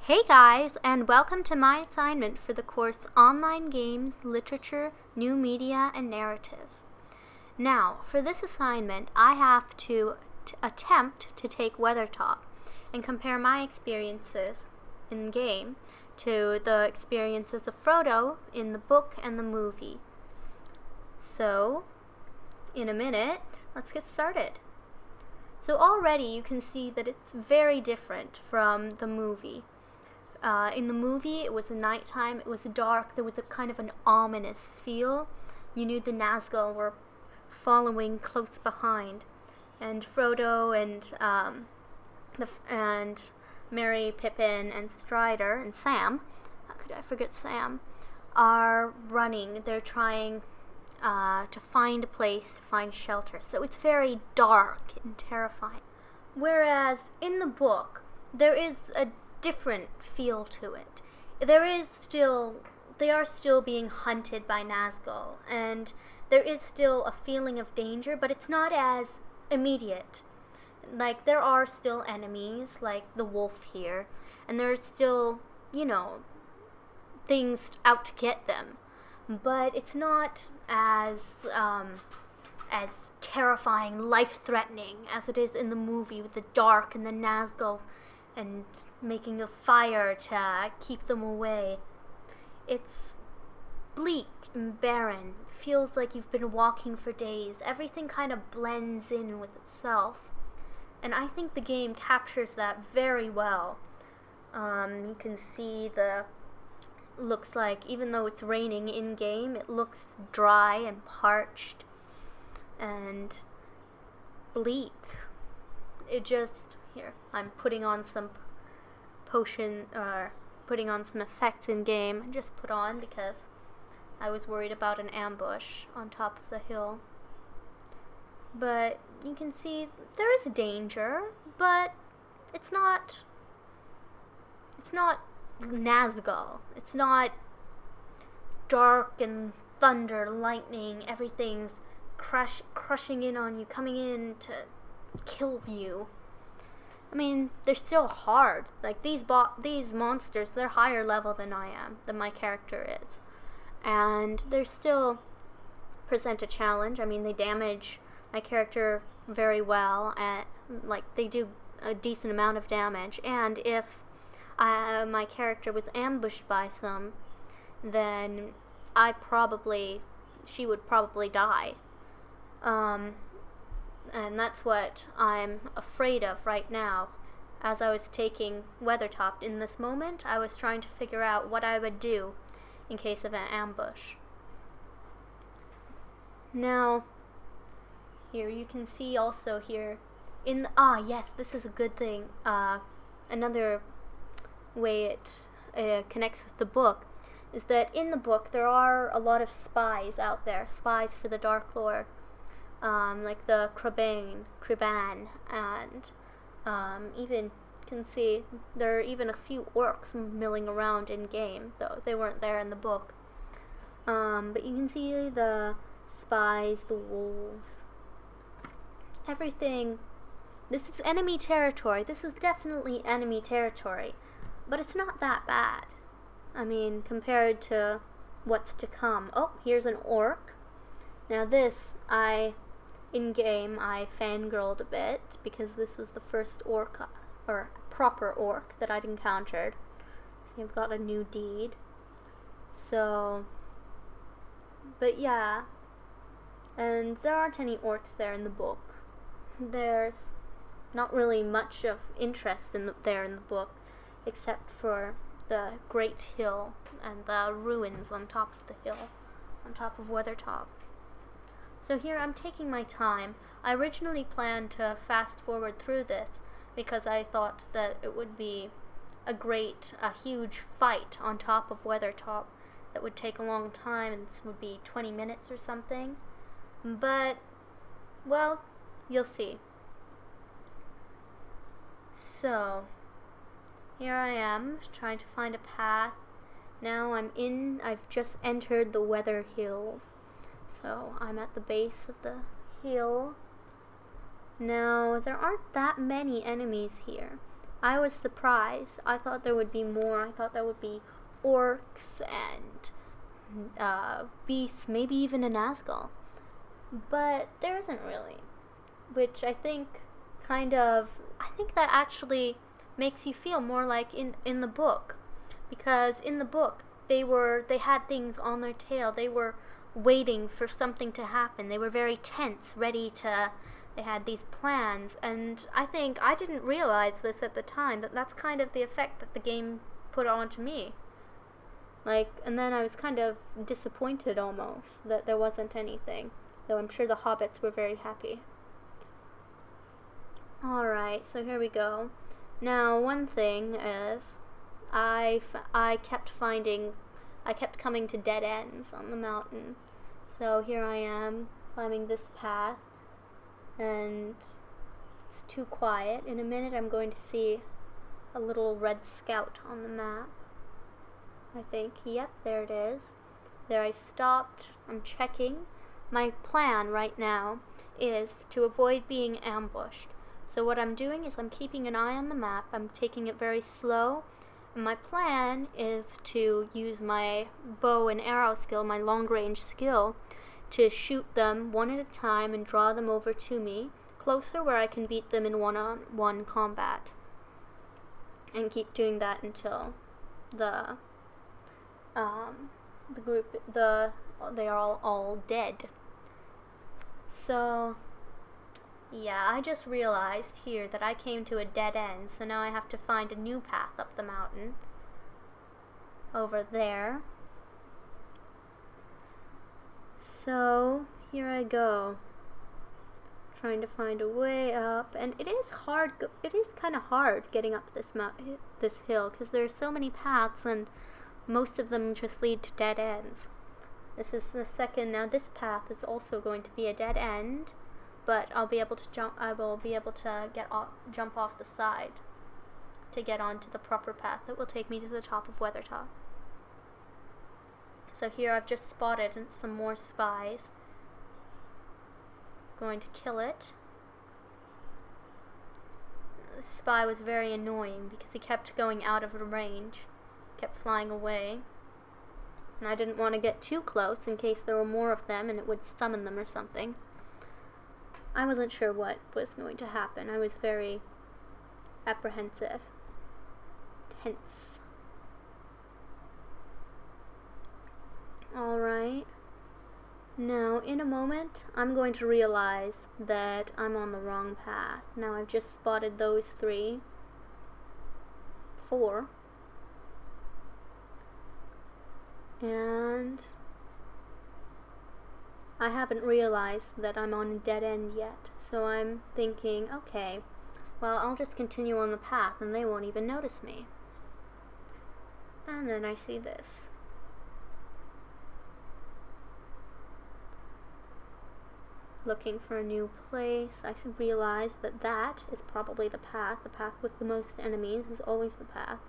Hey guys, and welcome to my assignment for the course Online Games, Literature, New Media and Narrative. Now, for this assignment, I have to attempt to take Weathertop and compare my experiences in game to the experiences of Frodo in the book and the movie. So, in a minute, let's get started. So already you can see that it's very different from the movie. In the movie, it was nighttime, it was dark, there was a kind of an ominous feel. You knew the Nazgul were following close behind, and Frodo and Merry, Pippin, and Strider, and Sam, how could I forget Sam, are running. They're trying to find a place, to find shelter. So it's very dark and terrifying. Whereas in the book, there is a different feel to it. They are still being hunted by Nazgul, and there is still a feeling of danger, but it's not as immediate. Like, there are still enemies, like the wolf here, and there's still, things out to get them. But it's not as terrifying, life-threatening as it is in the movie with the dark and the Nazgul and making a fire to keep them away. It's bleak and barren. Feels like you've been walking for days. Everything kind of blends in with itself. And I think the game captures that very well. You can see looks like, even though it's raining in-game, it looks dry and parched and bleak. Here, I'm putting on some putting on some effects in-game. I just put on because I was worried about an ambush on top of the hill. But you can see there is danger, but it's not Nazgul. It's not dark and thunder, lightning, everything's crushing in on you, coming in to kill you. I mean, they're still hard. Like, these monsters, they're higher level than I am, than my character is. And they still present a challenge. I mean, they damage my character very well, and they do a decent amount of damage. And if my character was ambushed by some, then she would probably die. And that's what I'm afraid of right now. As I was taking Weathertop in this moment, I was trying to figure out what I would do in case of an ambush. Now, here you can see also here, yes, this is a good thing. Another way it connects with the book is that in the book there are a lot of spies out there, spies for the Dark Lord. Like the Kriban, and even you can see there are even a few orcs milling around in game, though they weren't there in the book. But you can see the spies, the wolves, everything. This is enemy territory. This is definitely enemy territory, but it's not that bad. I mean, compared to what's to come. Oh, here's an orc. Now this, in-game, I fangirled a bit, because this was the first orc, or proper orc, that I'd encountered. See, I've got a new deed. So, but yeah. And there aren't any orcs there in the book. There's not really much of interest there in the book, except for the Great Hill and the ruins on top of the hill, on top of Weathertop. So here I'm taking my time. I originally planned to fast forward through this because I thought that it would be a huge fight on top of Weathertop that would take a long time, and this would be 20 minutes or something. But, well, you'll see. So, here I am, trying to find a path. Now I've just entered the Weather Hills. So I'm at the base of the hill. Now, there aren't that many enemies here. I was surprised. I thought there would be more. I thought there would be orcs and beasts, maybe even a Nazgul. But there isn't really. Which I think I think that actually makes you feel more like in the book. Because in the book, they had things on their tail. They were waiting for something to happen. They were very tense, they had these plans, and I think I didn't realize this at the time, but that's kind of the effect that the game put onto me. And then I was kind of disappointed almost that there wasn't anything, though I'm sure the hobbits were very happy. Alright, so here we go. Now, one thing is, I kept coming to dead ends on the mountain. So here I am, climbing this path, and it's too quiet. In a minute I'm going to see a little red scout on the map. I think, yep, there it is. There I stopped, I'm checking. My plan right now is to avoid being ambushed. So what I'm doing is I'm keeping an eye on the map, I'm taking it very slow, and my plan is to use my bow and arrow skill, my long range skill, to shoot them one at a time and draw them over to me, closer where I can beat them in one-on-one combat. And keep doing that until they are all dead. So, yeah, I just realized here that I came to a dead end, so now I have to find a new path up the mountain. Over there. So, here I go. Trying to find a way up, and it is kind of hard getting up this hill, because there are so many paths, and most of them just lead to dead ends. This is the second. Now this path is also going to be a dead end, but I'll be able to jump. I will be able to jump off the side to get onto the proper path that will take me to the top of Weathertop. So here I've just spotted some more spies. Going to kill it. The spy was very annoying because he kept going out of range, kept flying away. And I didn't want to get too close in case there were more of them and it would summon them or something. I wasn't sure what was going to happen. I was very apprehensive. Tense. Alright. Now, in a moment, I'm going to realize that I'm on the wrong path. Now, I've just spotted those 4. And I haven't realized that I'm on a dead end yet. So I'm thinking, okay, well, I'll just continue on the path and they won't even notice me. And then I see this. Looking for a new place. I realize that that is probably the path. The path with the most enemies is always the path.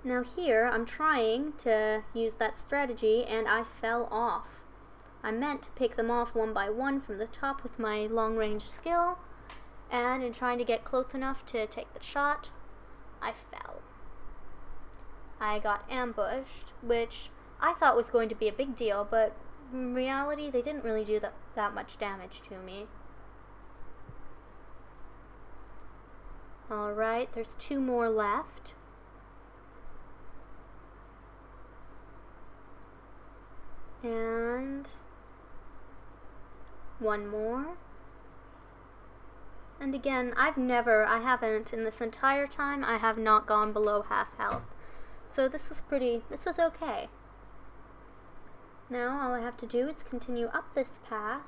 Now here, I'm trying to use that strategy and I fell off. I meant to pick them off one by one from the top with my long-range skill, and in trying to get close enough to take the shot, I fell. I got ambushed, which I thought was going to be a big deal, but in reality, they didn't really do that much damage to me. Alright, there's 2 more left. And 1 more. And again, I haven't, in this entire time, I have not gone below half health. So this was okay. Now all I have to do is continue up this path,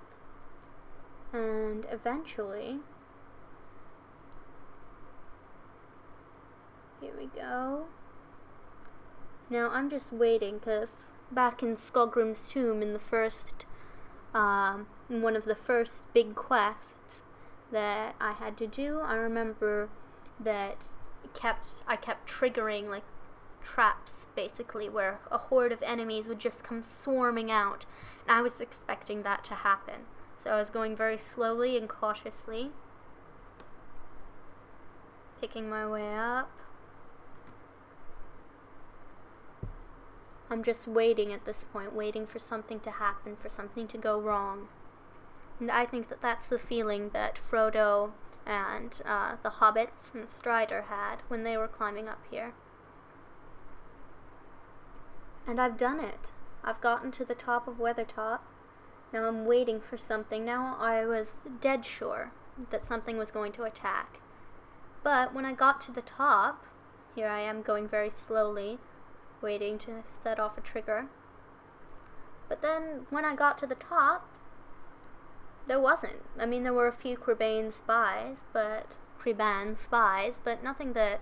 and eventually, here we go. Now I'm just waiting, because back in Skullgrim's tomb in the first, in one of the first big quests that I had to do, I remember that I kept triggering like traps, basically, where a horde of enemies would just come swarming out, and I was expecting that to happen. So I was going very slowly and cautiously. picking my way up. I'm just waiting at this point, waiting for something to happen, for something to go wrong. And I think that that's the feeling that Frodo and the hobbits and Strider had when they were climbing up here. And I've done it. I've gotten to the top of Weathertop. Now I'm waiting for something. Now I was dead sure that something was going to attack. But when I got to the top, here I am going very slowly, waiting to set off a trigger. But then when I got to the top, there wasn't. I mean, there were a few Creban spies, but nothing that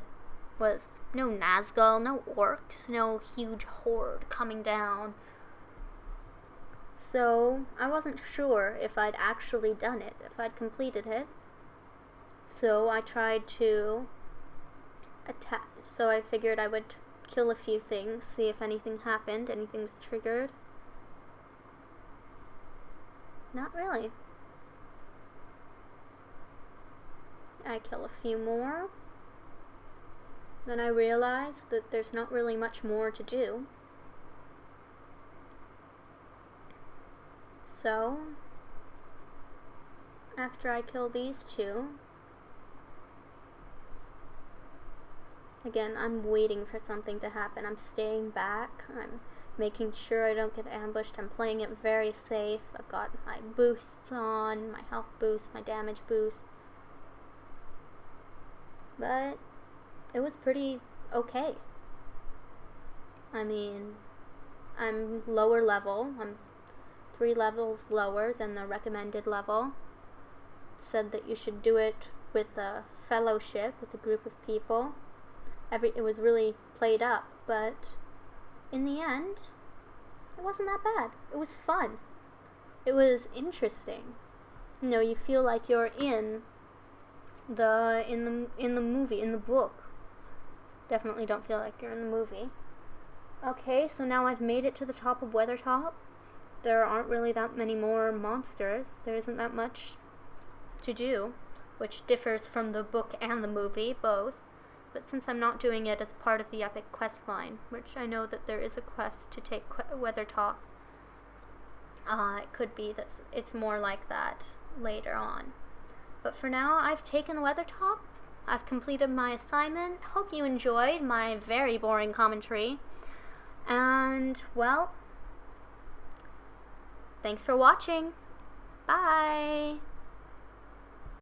was, no Nazgul, no orcs, no huge horde coming down. So I wasn't sure if I'd actually done it, if I'd completed it. So I tried to attack. So I figured I would kill a few things, see if anything happened, anything was triggered. Not really. I kill a few more. Then I realized that there's not really much more to do. So, after I kill these two, again, I'm waiting for something to happen. I'm staying back. I'm making sure I don't get ambushed. I'm playing it very safe. I've got my boosts on, my health boost, my damage boost. But it was pretty okay. I mean, I'm lower level. I'm 3 levels lower than the recommended level. It said that you should do it with a fellowship, with a group of people. It was really played up, but in the end, it wasn't that bad. It was fun. It was interesting. You know, you feel like you're in the movie, in the book. Definitely don't feel like you're in the movie. Okay, so now I've made it to the top of Weathertop. There aren't really that many more monsters. There isn't that much to do, which differs from the book and the movie, both. But since I'm not doing it as part of the epic quest line, which I know that there is a quest to take Weathertop, it could be that it's more like that later on. But for now, I've taken Weathertop. I've completed my assignment. Hope you enjoyed my very boring commentary. And, well, thanks for watching. Bye!